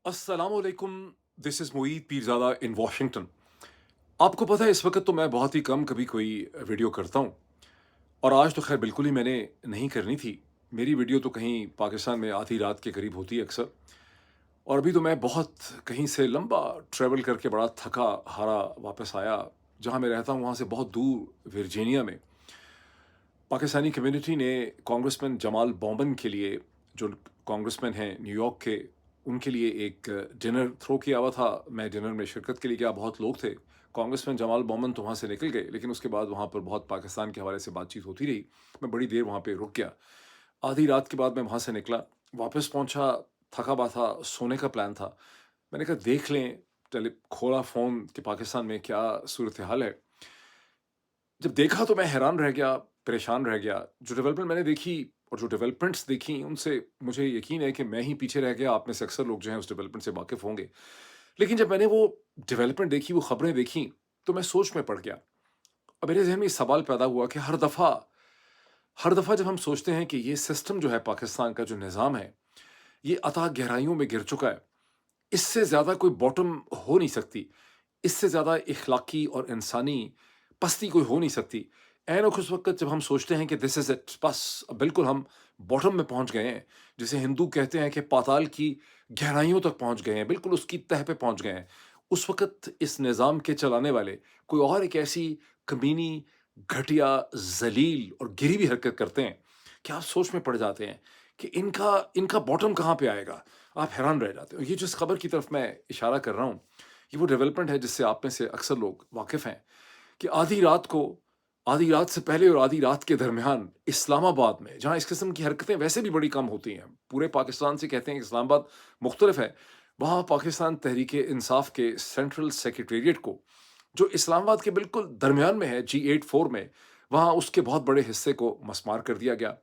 अस्सलाम वालेकुम। This is Moeed Pirzada in Washington. आपको पता है इस वक्त तो मैं बहुत ही कम कभी कोई वीडियो करता हूँ, और आज तो खैर बिल्कुल ही मैंने नहीं करनी थी। मेरी वीडियो तो कहीं पाकिस्तान में आधी रात के करीब होती है अक्सर। और अभी तो मैं बहुत कहीं से लंबा ट्रैवल करके बड़ा थका हारा वापस आया। जहाँ मैं रहता हूँ वहाँ से बहुत दूर वर्जीनिया में पाकिस्तानी कम्युनिटी ने कांग्रेसमैन जमाल बोमन के लिए, जो कांग्रेसमैन हैं न्यूयॉर्क के, उनके लिए एक डिनर थ्रो किया हुआ था। मैं डिनर में शिरकत के लिए गया, बहुत लोग थे। कांग्रेसमैन जमाल बोमन तो वहाँ से निकल गए, लेकिन उसके बाद वहाँ पर बहुत पाकिस्तान के हवाले से बातचीत होती रही। मैं बड़ी देर वहाँ पे रुक गया। आधी रात के बाद मैं वहाँ से निकला, वापस पहुँचा, थका हुआ था, सोने का प्लान था। मैंने कहा देख लें, टेली खोला फ़ोन कि पाकिस्तान में क्या सूरत हाल है। जब देखा तो मैं हैरान रह गया, परेशान रह गया। जो डेवलपमेंट मैंने देखी और जो डेवलपमेंट्स देखी, उनसे मुझे यकीन है कि मैं ही पीछे रह गया। आप में से अक्सर लोग जो हैं उस डेवलपमेंट से वाकिफ़ होंगे। लेकिन जब मैंने वो डेवलपमेंट देखी, वो खबरें देखी, तो मैं सोच में पड़ गया। और मेरे ज़हन में ये सवाल पैदा हुआ कि हर दफ़ा जब हम सोचते हैं कि ये सिस्टम जो है पाकिस्तान का, जो निज़ाम है, ये अथाह गहराइयों में गिर चुका है। इससे ज़्यादा कोई बॉटम हो नहीं सकती। इससे ज़्यादा इख़्लाक़ी और इंसानी पस्ती कोई हो नहीं सकती। ऐन उस वक़्त जब हम सोचते हैं कि दिस इज़ इट, बस अब बिल्कुल हम बॉटम में पहुँच गए हैं, जिसे हिंदू कहते हैं कि पाताल की गहराइयों तक पहुँच गए हैं, बिल्कुल उसकी तह पे पहुँच गए हैं। उस वक़्त इस निज़ाम के चलाने वाले कोई और एक ऐसी कमीनी, घटिया, ज़लील और गिरी हुई हरकत करते हैं कि आप सोच में पड़ जाते हैं कि इनका इनका बॉटम कहाँ पे आएगा? आप हैरान रह जाते हो। ये जिस खबर की तरफ मैं इशारा कर रहा हूँ, ये वो डेवलपमेंट है जिससे आप में से अक्सर लोग वाकिफ़ हैं कि आधी रात से पहले और आधी रात के दरमियान इस्लामाबाद में, जहाँ इस किस्म की हरकतें वैसे भी बड़ी कम होती हैं, पूरे पाकिस्तान से कहते हैं कि इस्लामाबाद मुख्तलिफ है, वहाँ पाकिस्तान तहरीक-ए-इंसाफ के सेंट्रल सेक्रेटेरिएट को, जो इस्लामाबाद के बिल्कुल दरमियान में है, G8-4 में, वहाँ उसके बहुत बड़े हिस्से को मस्मार कर दिया गया।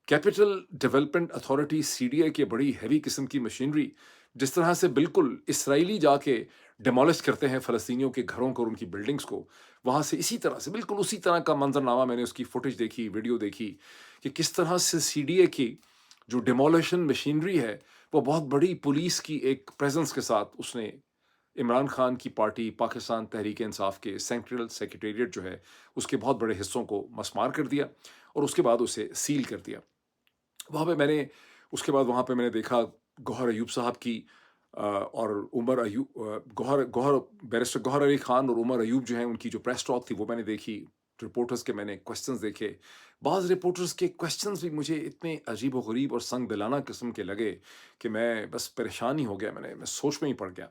कैपिटल डेवलपमेंट अथॉरिटी सीडीए की बड़ी हैवी किस्म की मशीनरी जिस तरह से बिल्कुल इसराइली जाके डिमोलिश करते हैं फ़लस्तीनियों के घरों को और उनकी बिल्डिंग्स को, वहाँ से इसी तरह से बिल्कुल उसी तरह का मंज़रनामा, मैंने उसकी फुटेज देखी, वीडियो देखी कि किस तरह से सीडीए की जो डिमोलिशन मशीनरी है, वो बहुत बड़ी पुलिस की एक प्रेज़ेंस के साथ उसने इमरान खान की पार्टी पाकिस्तान तहरीक-ए-इंसाफ के सेंट्रल सेक्रेटेरिएट जो है, उसके बहुत बड़े हिस्सों को मस्मार कर दिया और उसके बाद उसे सील कर दिया। वहाँ पे मैंने उसके बाद वहाँ पे मैंने देखा गौहर अयूब साहब की और गौहर गौहर बैरिस्टर गौहर अली खान और उमर अयूब जो हैं, उनकी जो प्रेस टॉक थी वो मैंने देखी। रिपोर्टर्स के मैंने क्वेश्चंस देखे। बाज़ रिपोर्टर्स के क्वेश्चंस भी मुझे इतने अजीब-ओ-गरीब और संग दिलाना किस्म के लगे कि मैं बस परेशान ही हो गया। मैं सोच में ही पड़ गया।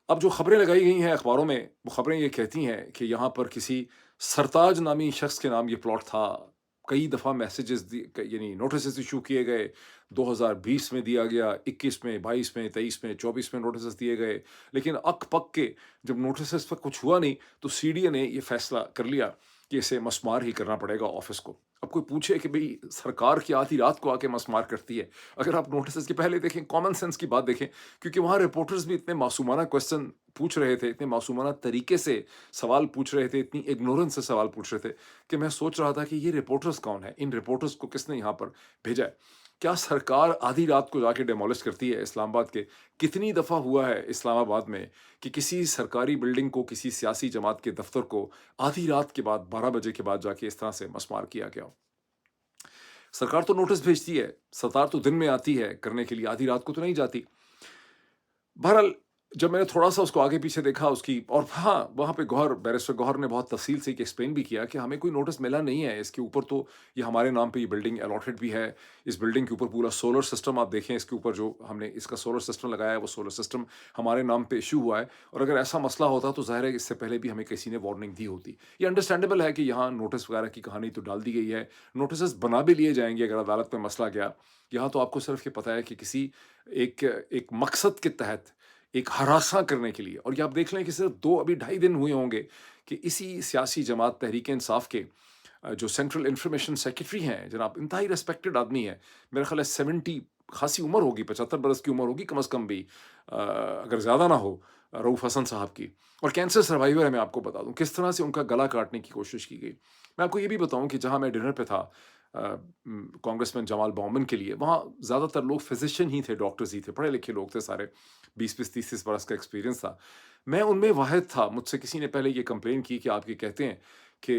अब जो खबरें लगाई गई हैं अखबारों में, वो खबरें ये कहती हैं कि यहाँ पर किसी सरताज नामी शख्स के नाम ये प्लॉट था। कई दफ़ा मैसेजेस यानी नोटिसेस इशू किए गए। 2020 में दिया गया, 21 में, 22 में, 23 में, 24 में नोटिसेस दिए गए। लेकिन अक-पक के जब नोटिसेस पे कुछ हुआ नहीं, तो सीडीए ने ये फैसला कर लिया कि इसे मस्मार ही करना पड़ेगा ऑफ़िस को। अब कोई पूछे कि भई सरकार की आधी रात को आके मस्मार करती है। अगर आप नोटिसेस के पहले देखें, कॉमन सेंस की बात देखें, क्योंकि वहाँ रिपोर्टर्स भी इतने मासूमाना क्वेश्चन पूछ रहे थे, इतने मासूमाना तरीके से सवाल पूछ रहे थे, इतनी इग्नोरेंस से सवाल पूछ रहे थे कि मैं सोच रहा था कि ये रिपोर्टर्स कौन है? इन रिपोर्टर्स को किसने यहाँ पर भेजा है? क्या सरकार आधी रात को जाके डिमोलिश करती है इस्लामाबाद के? कितनी दफ़ा हुआ है इस्लामाबाद में कि किसी सरकारी बिल्डिंग को, किसी सियासी जमात के दफ़्तर को आधी रात के बाद, 12 बजे के बाद जाके इस तरह से मस्मार किया गया हो? सरकार तो नोटिस भेजती है, सरकार तो दिन में आती है करने के लिए, आधी रात को तो नहीं जाती। बहरहाल, जब मैंने थोड़ा-सा उसको आगे-पीछे देखा उसकी, और हाँ, वहाँ पे बैरिस्टर गौहर ने बहुत तफ़सील से एक एक्सप्लेन भी किया कि हमें कोई नोटिस मिला नहीं है, इसके ऊपर तो ये हमारे नाम पे ये बिल्डिंग अलॉटेड भी है। इस बिल्डिंग के ऊपर पूरा सोलर सिस्टम आप देखें, इसके ऊपर जो हमने इसका सोलर सिस्टम लगाया है, वो सोलर सिस्टम हमारे नाम पे इश्यू हुआ है, और अगर ऐसा मसला होता तो ज़ाहिर है इससे पहले भी हमें किसी ने वार्निंग दी होती। ये अंडरस्टैंडेबल है कि यहाँ नोटिस वगैरह की कहानी तो डाल दी गई है, नोटिसेस बना भी लिए जाएँगे अगर अदालत में मसला गया। यहाँ तो आपको सिर्फ़ ये पता है कि किसी एक एक मकसद के तहत एक हरासा करने के लिए, और ये आप देख लें कि सिर्फ 2 अभी ढाई दिन हुए होंगे कि इसी सियासी जमात तहरीक-ए-इंसाफ के जो सेंट्रल इन्फॉर्मेशन सेक्रेटरी हैं, जनाब इंतहाई रिस्पेक्टेड आदमी हैं। मेरा ख़्याल है 70 खासी उम्र होगी, 75 बरस की उम्र होगी कम से कम भी, अगर ज़्यादा ना हो, रऊफ़ हसन साहब की, और कैंसर सर्वाइवर है। मैं आपको बता दूँ किस तरह से उनका गला काटने की कोशिश की गई। मैं आपको ये भी बताऊँ कि जहाँ मैं डिनर पे था, कांग्रेसमैन जमाल बौमन के लिए, वहाँ ज़्यादातर लोग फिजिशियन ही थे, डॉक्टर्स ही थे, पढ़े लिखे लोग थे सारे, 20-20, 30-30 बरस का एक्सपीरियंस था। मैं उनमें वाहिद था। मुझसे किसी ने पहले ये कंप्लेन की कि आप ये कहते हैं कि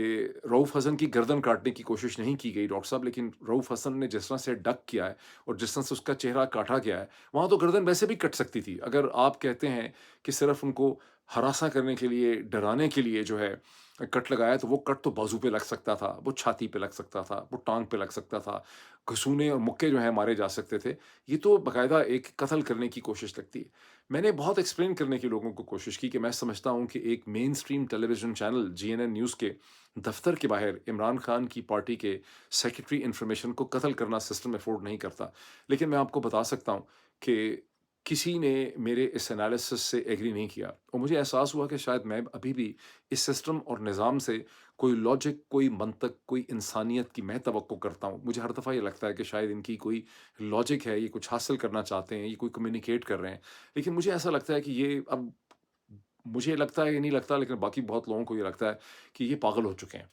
रऊफ़ हसन की गर्दन काटने की कोशिश नहीं की गई डॉक्टर साहब, लेकिन रऊफ़ हसन ने जिस तरह से डक किया है और जिस तरह से उसका चेहरा काटा गया है, वहाँ तो गर्दन वैसे भी कट सकती थी। अगर आप कहते हैं कि सिर्फ़ उनको हरासा करने के लिए, डराने के लिए जो है कट लगाया, तो वो कट तो बाजू पे लग सकता था, वो छाती पे लग सकता था, वो टाँग पे लग सकता था, घुसूने और मुक्के जो हैं मारे जा सकते थे। ये तो बाकायदा एक कत्ल करने की कोशिश लगती है। मैंने बहुत एक्सप्लेन करने की लोगों को कोशिश की कि मैं समझता हूँ कि एक main stream television channel GNN news के दफ़्तर के बाहर इमरान खान की पार्टी के सेक्रेटरी इन्फॉर्मेशन को कत्ल करना सिस्टम अफ़ोर्ड नहीं करता। लेकिन मैं आपको बता सकता हूँ कि किसी ने मेरे इस एनालिसिस से एग्री नहीं किया और मुझे एहसास हुआ कि शायद मैं अभी भी इस सिस्टम और निज़ाम से कोई लॉजिक, कोई मंतक, कोई इंसानियत की मैं तवक्को करता हूँ। मुझे हर दफ़ा ये लगता है कि शायद इनकी कोई लॉजिक है, ये कुछ हासिल करना चाहते हैं, ये कोई कम्युनिकेट कर रहे हैं। लेकिन मुझे ऐसा लगता है कि ये अब मुझे लगता है, ये नहीं लगता, लेकिन बाकी बहुत लोगों को ये लगता है कि ये पागल हो चुके हैं।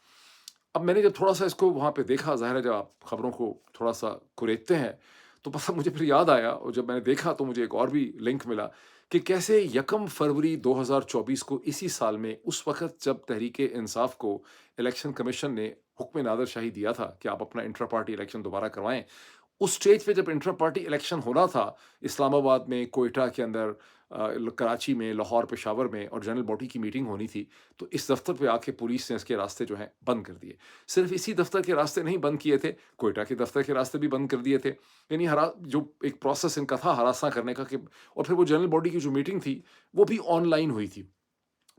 अब मैंने जब थोड़ा-सा इसको वहाँ पे देखा, ज़ाहिर है जब आप खबरों को थोड़ा-सा कुरेदते हैं, तो बस मुझे फिर याद आया और जब मैंने देखा तो मुझे एक और भी लिंक मिला कि कैसे 1 फरवरी 2024 को इसी साल में उस वक़्त जब तहरीक-ए-इंसाफ को इलेक्शन कमीशन ने हुक्म नादरशाही दिया था कि आप अपना इंट्रा पार्टी इलेक्शन दोबारा करवाएँ, उस स्टेज पे जब इंटर पार्टी इलेक्शन होना था, इस्लामाबाद में, क्वेटा के अंदर, कराची में, लाहौर, पेशावर में और जनरल बॉडी की मीटिंग होनी थी, तो इस दफ्तर पे आके पुलिस ने इसके रास्ते जो हैं बंद कर दिए। सिर्फ इसी दफ्तर के रास्ते नहीं बंद किए थे, क्वेटा के दफ्तर के रास्ते भी बंद कर दिए थे। यानी जो एक प्रोसेस इनका था हरासा करने का, कि और फिर वो जनरल बॉडी की जो मीटिंग थी, वो भी ऑनलाइन हुई थी।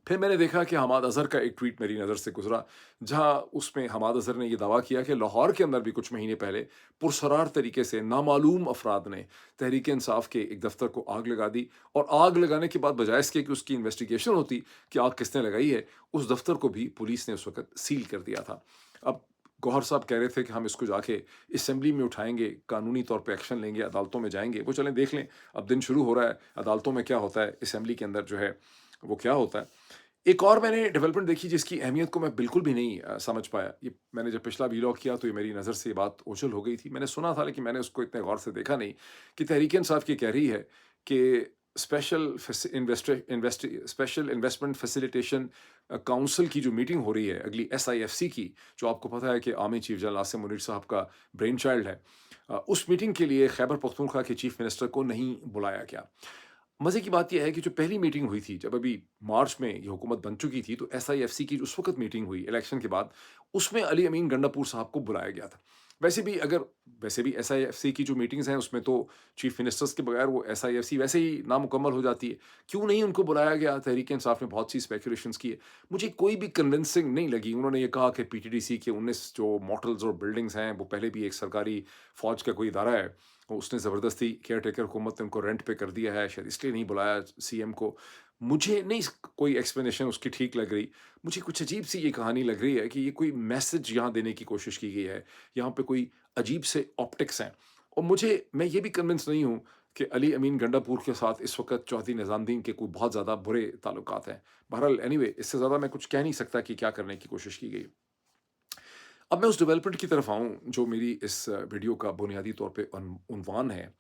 फिर मैंने देखा कि हमाद अज़हर का एक ट्वीट मेरी नज़र से गुज़रा, जहाँ उसमें हमाद अज़हर ने ये दावा किया कि लाहौर के अंदर भी कुछ महीने पहले पुरसरार तरीके से नामालूम अफ़राद ने तहरीक-ए-इंसाफ के एक दफ़्तर को आग लगा दी और आग लगाने के बाद बजाय इसके कि उसकी इन्वेस्टिगेशन होती कि आग किसने लगाई है, उस दफ़्तर को भी पुलिस ने उस वक़्त सील कर दिया था। अब गौहर साहब कह रहे थे कि हम इसको जाके असेंबली में उठाएँगे, कानूनी तौर पे एक्शन लेंगे, अदालतों में जाएँगे। वो चलें देख लें, अब दिन शुरू हो रहा है, अदालतों में क्या होता है, असेंबली के अंदर जो है वो क्या होता है। एक और मैंने डेवलपमेंट देखी जिसकी अहमियत को मैं बिल्कुल भी नहीं समझ पाया। ये मैंने जब पिछला व्लॉग किया तो ये मेरी नज़र से ये बात ओझल हो गई थी। मैंने सुना था लेकिन मैंने उसको इतने गौर से देखा नहीं कि तहरीक-ए-इंसाफ ये कह रही है कि स्पेशल इन्वेस्टमेंट फैसिलिटेशन काउंसिल की जो मीटिंग हो रही है अगली एसआईएफसी की, जो आपको पता है कि army chief general Asim Munir साहब का ब्रेन चाइल्ड है। उस मीटिंग के लिए खैबर पख्तूनख्वा के चीफ मिनिस्टर को नहीं बुलाया गया। मज़े की बात ये है कि जो पहली मीटिंग हुई थी, जब अभी मार्च में ये हुकूमत बन चुकी थी, तो एसआईएफसी की उस वक़्त मीटिंग हुई इलेक्शन के बाद, उसमें अली अमीन गंडापुर साहब को बुलाया गया था। वैसे भी एसआईएफसी की जो मीटिंग्स हैं, उसमें तो चीफ मिनिस्टर्स के बगैर वो एसआईएफसी वैसे ही नामुकम्मल हो जाती है। क्यों नहीं उनको बुलाया गया? तहरीक-ए-इंसाफ ने बहुत सी स्पेकुलेशंस की है। मुझे कोई भी कन्विंसिंग नहीं लगी। उन्होंने ये कहा कि पीटीडीसी के 19 जो मॉडल्स और बिल्डिंग्स हैं, वो पहले भी एक सरकारी फ़ौज का कोई इदारा है। उसने ज़बरदस्ती केयरटेकर हुकूमत ने उनको रेंट पे कर दिया है, शायद इसलिए नहीं बुलाया सीएम को। मुझे नहीं कोई एक्सप्लेनेशन उसकी ठीक लग रही। मुझे कुछ अजीब-सी ये कहानी लग रही है कि ये कोई मैसेज यहाँ देने की कोशिश की गई है। यहाँ पे कोई अजीब से ऑप्टिक्स हैं और मैं ये भी कन्विंस नहीं हूँ कि अली अमीन गंडापुर के साथ इस वक़्त चौधरी निज़ामुद्दीन के कोई बहुत ज़्यादा बुरे ताल्लुकात हैं। बहरहाल एनीवे इससे ज़्यादा मैं कुछ कह नहीं सकता कि क्या करने की कोशिश की गई। अब मैं उस डेवलपमेंट की तरफ आऊँ जो मेरी इस वीडियो का बुनियादी तौर पे उन्वान है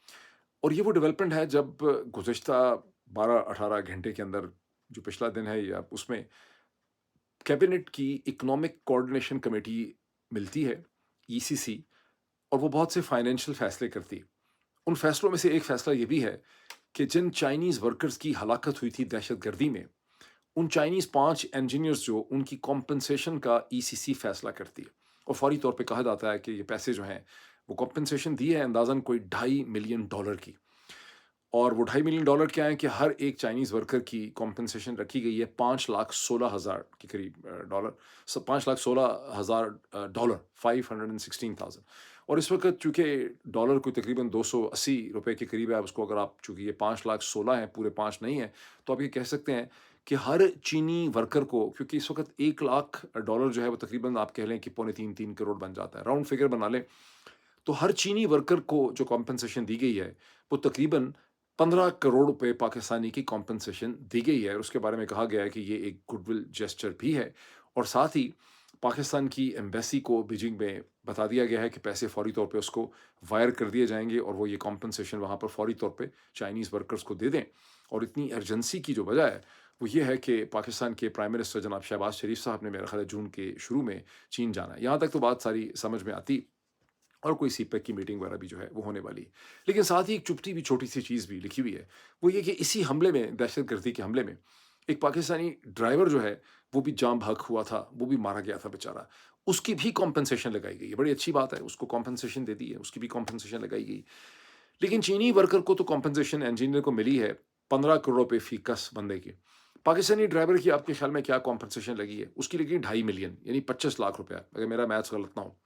और ये वो डेवलपमेंट है जब गुज़िश्ता 12-18 घंटे के अंदर जो पिछला दिन है या उसमें कैबिनेट की इकोनॉमिक कोऑर्डिनेशन कमेटी मिलती है, ईसीसी, और वो बहुत से फाइनेंशियल फैसले करती है। उन फैसलों में से एक फैसला ये भी है कि जिन चाइनीज़ वर्कर्स की हलाकत हुई थी दहशतगर्दी में, उन चाइनीज़ 5 इंजीनियर्स जो उनकी कॉम्पेंसेशन का ईसीसी फैसला करती है और फौरी तौर पे कहा जाता है कि ये पैसे जो हैं, वो कॉम्पेंसेशन दी है अंदाज़न कोई $2.5 मिलियन की। और वो $2.5 मिलियन क्या है कि हर एक चाइनीज़ वर्कर की कॉम्पेंसेशन रखी गई है 5,16,000 के करीब डॉलर, 5,16,000 डॉलर, 516,000। और इस वक़्त चूँकि डॉलर कोई तकरीबन ₹280 के करीब है, उसको अगर आप चूँकि ये 5,16,000 है, पूरे 5 नहीं है, तो आप ये कह सकते हैं कि हर चीनी वर्कर को, क्योंकि इस वक़्त $1,00,000 जो है वो तकरीबन आप कह लें कि पौने 3 करोड़ बन जाता है, राउंड फिगर बना लें, तो हर चीनी वर्कर को जो कॉम्पेंसेशन दी गई है, वो तकरीबन 15 करोड़ रुपए पाकिस्तानी की कॉम्पेंसेशन दी गई है और उसके बारे में कहा गया है कि ये एक गुडविल जेस्चर भी है और साथ ही पाकिस्तान की एम्बेसी को बीजिंग में बता दिया गया है कि पैसे फ़ौरी तौर पे उसको वायर कर दिए जाएँगे और वो ये कॉम्पेंसेशन वहाँ पर फ़ौरी तौर पे चाइनीज़ वर्कर्स को दे दें। और इतनी अर्जेंसी की जो वजह है, वो ये है कि पाकिस्तान के प्राइम मिनिस्टर जनाब शहबाज शरीफ साहब ने मेरा ख़्याल है जून के शुरू में चीन जाना है। यहाँ तक तो बात सारी समझ में आती और कोई सीपेक की मीटिंग वगैरह भी जो है वो होने वाली है। लेकिन साथ ही एक चुभती हुई छोटी-सी चीज़ भी लिखी हुई है, वो ये कि इसी हमले में, दहशतगर्दी के हमले में, एक पाकिस्तानी ड्राइवर जो है, वो भी जाँ बहक हुआ था, वो भी मारा गया था बेचारा। उसकी भी कॉम्पेंसेशन लगाई गई है, बड़ी अच्छी बात है, उसको कॉम्पेंसेशन दे दी है, उसकी भी कॉम्पेंसेशन लगाई गई। लेकिन चीनी वर्कर को तो कॉम्पेंसेशन इंजीनियर को मिली है 15 करोड़ रुपए फ़ी कस बंदे के। पाकिस्तानी ड्राइवर की आपके ख़्याल में क्या कॉम्पेंसेशन लगी है? उसकी लगी 2.5 मिलियन यानी 25 लाख रुपया, अगर मेरा मैथ्स गलत ना हो।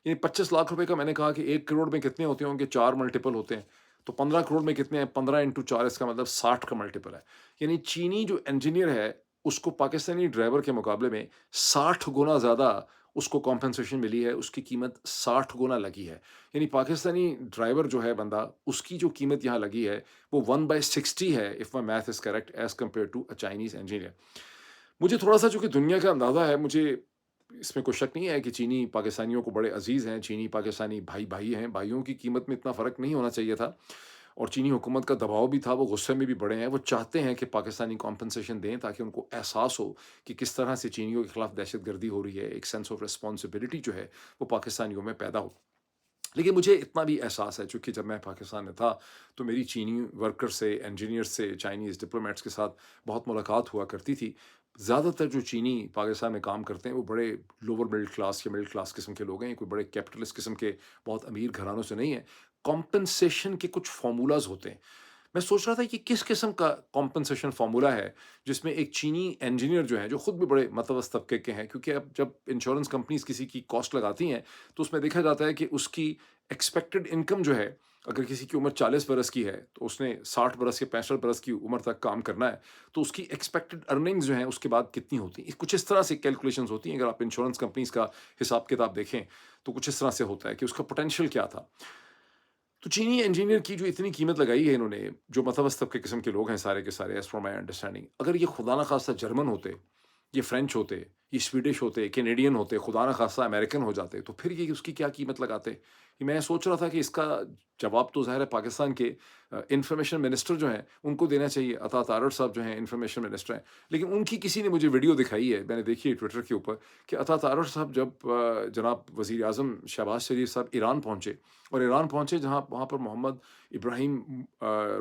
ये 25 लाख रुपए का मैंने कहा कि 1 करोड़ में कितने होते होंगे? 4 मल्टीपल होते हैं। तो 15 करोड़ में कितने हैं? 15 इंटू 4 इसका मतलब 60 का मल्टीपल है। यानी चीनी जो इंजीनियर है, उसको पाकिस्तानी ड्राइवर के मुकाबले में 60 गुना ज़्यादा उसको कॉम्पेंसेशन मिली है, उसकी कीमत 60 गुना लगी है। यानी पाकिस्तानी ड्राइवर जो है बंदा, उसकी जो कीमत यहाँ लगी है, वो 1/60 है, if my math is correct, as compared to a Chinese engineer. मुझे थोड़ा-सा चूँकि दुनिया का अंदाज़ा है, मुझे इसमें कोई शक नहीं है कि चीनी पाकिस्तानियों को बड़े अज़ीज़ हैं, चीनी पाकिस्तानी भाई-भाई हैं, भाइयों की कीमत में इतना फ़र्क नहीं होना चाहिए था और चीनी हुकूमत का दबाव भी था, वो गुस्से में भी बड़े हैं, वो चाहते हैं कि पाकिस्तानी कॉम्पेंसेशन दें ताकि उनको एहसास हो कि किस तरह से चीनियों के खिलाफ दहशतगर्दी हो रही है, एक सेंस ऑफ रिस्पॉन्सिबिलिटी जो है, वो पाकिस्तानियों में पैदा हो। लेकिन मुझे इतना भी एहसास है चूँकि जब मैं पाकिस्तान में था, तो मेरी चीनी वर्कर से, इंजीनियर से, चाइनीज़ डिप्लोमेट्स के साथ बहुत मुलाकात हुआ करती थी। ज़्यादातर जो चीनी पाकिस्तान में काम करते हैं, वो बड़े लोअर मिडल क्लास या मिडल क्लास किस्म के लोग हैं, कोई बड़े कैपिटलिस्ट किस्म के बहुत अमीर घरानों से नहीं हैं। कॉम्पेंसेशन के कुछ फ़ॉर्मूलाज़ होते हैं। मैं सोच रहा था कि किस किस्म का कॉम्पेंसेशन फ़ॉर्मूला है, जिसमें एक चीनी इंजीनियर जो हैं, जो खुद भी बड़े मतवस्त तबके के हैं, क्योंकि अब जब इंश्योरेंस कंपनीज़ किसी की कॉस्ट लगाती हैं, तो उसमें देखा जाता है कि उसकी एक्सपेक्टेड इनकम जो है, अगर किसी की उम्र 40 बरस की है, तो उसने 60 बरस या 65 बरस की उम्र तक काम करना है, तो उसकी एक्सपेक्टेड अर्निंग्स जो हैं, उसके बाद कितनी होती हैं? कुछ इस तरह से कैलकुलेशंस होती हैं, अगर आप इंश्योरेंस कंपनीज़ का हिसाब-किताब देखें, तो कुछ इस तरह से होता है कि उसका पोटेंशियल क्या था। तो चीनी इंजीनियर की जो इतनी कीमत लगाई है इन्होंने, जो मतवस्त तबके किस्म के लोग हैं सारे के सारे एज़ फ्रॉम माय अंडरस्टैंडिंग, अगर ये खुदा ना ख़ास्ता जर्मन होते, ये फ्रेंच होते, ये स्वीडिश होते, कैनेडियन होते, खुदा ना ख़ास्ता अमेरिकन हो जाते, तो फिर ये उसकी क्या कीमत लगाते? ये मैं सोच रहा था कि इसका जवाब तो ज़ाहिर है पाकिस्तान के इन्फॉर्मेशन मिनिस्टर जो हैं, उनको देना चाहिए। अता तारड़ साहब जो हैं इन्फॉर्मेशन मिनिस्टर हैं। लेकिन उनकी किसी ने मुझे वीडियो दिखाई है, मैंने देखी है ट्विटर के ऊपर कि अता तारड़ साहब जब जनाब वज़ीर आज़म शहबाज शरीफ साहब ईरान पहुँचे और ईरान पहुँचे जहाँ वहाँ पर मोहम्मद इब्राहिम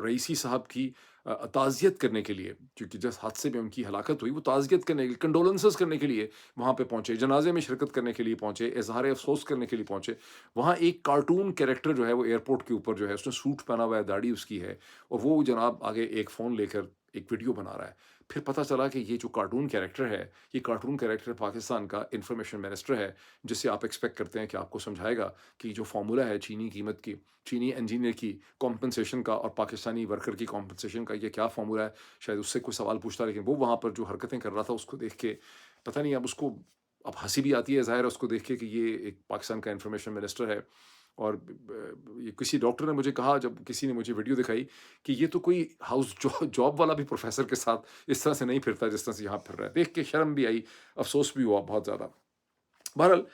रईसी साहब की ताज़ियत करने के लिए, क्योंकि जिस हादसे में उनकी हलाकत हुई, वो ताज़ियत करने के लिए, कंडोलेंसेस करने के लिए वहाँ पे पहुँचे, जनाज़े में शिरकत करने के लिए पहुँचे, इज़हार अफ़सोस करने के लिए पहुँचे। वहाँ एक कार्टून कैरेक्टर जो है वो एयरपोर्ट के ऊपर जो है, उसने सूट पहना हुआ है, दाढ़ी उसकी है और वो जनाब आगे एक फ़ोन लेकर एक वीडियो बना रहा है। फिर पता चला कि ये जो कार्टून कैरेक्टर है, ये कार्टून कैरेक्टर पाकिस्तान का इन्फॉर्मेशन मिनिस्टर है, जिससे आप एक्सपेक्ट करते हैं कि आपको समझाएगा कि जो फ़ॉर्मूला है चीनी कीमत की, चीनी इंजीनियर की कॉम्पेंसेशन का और पाकिस्तानी वर्कर की कॉम्पेंसेशन का, ये क्या फ़ॉर्मूला है? शायद उससे कोई सवाल पूछता, लेकिन वो वहाँ पर जो हरकतें कर रहा था, उसको देख के पता नहीं, अब हँसी भी आती है ज़ाहिर है उसको देख के कि ये एक पाकिस्तान का इन्फॉर्मेशन मिनिस्टर है। और ये किसी डॉक्टर ने मुझे कहा, जब किसी ने मुझे वीडियो दिखाई, कि ये तो कोई हाउस जॉब वाला भी प्रोफ़ेसर के साथ इस तरह से नहीं फिरता जिस तरह से यहाँ फिर रहा है। देख के शर्म भी आई, अफ़सोस भी हुआ बहुत ज़्यादा। बहरहाल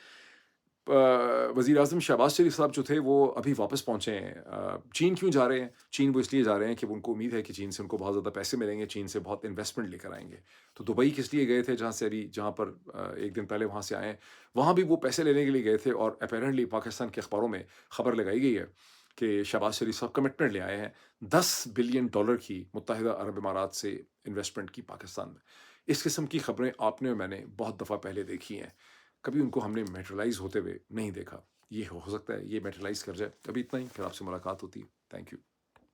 वज़ीर-ए-आज़म शहबाज शरीफ़ साहब जो थे वो अभी वापस पहुँचे हैं। चीन क्यों जा रहे हैं? चीन वो इसलिए जा रहे हैं कि उनको उम्मीद है कि चीन से उनको बहुत ज़्यादा पैसे मिलेंगे, चीन से बहुत इन्वेस्टमेंट लेकर आएँगे। तो दुबई किस लिए गए थे, जहाँ पर 1 दिन पहले वहाँ से आए हैं, वहाँ भी वो पैसे लेने के लिए गए थे और अपैरेंटली पाकिस्तान के अखबारों में खबर लगाई गई है कि शहबाज शरीफ़ साहब कमिटमेंट ले आए हैं, $10 बिलियन की मुत्तहिदा अरब इमारात से इन्वेस्टमेंट की पाकिस्तान में। इस किस्म की खबरें आपने और मैंने बहुत दफ़ा पहले देखी हैं। कभी उनको हमने मैटेरियलाइज़ होते हुए नहीं देखा। ये हो सकता है ये मैटेरियलाइज़ कर जाए। अभी इतना ही, फिर आपसे मुलाकात होती है। Thank you.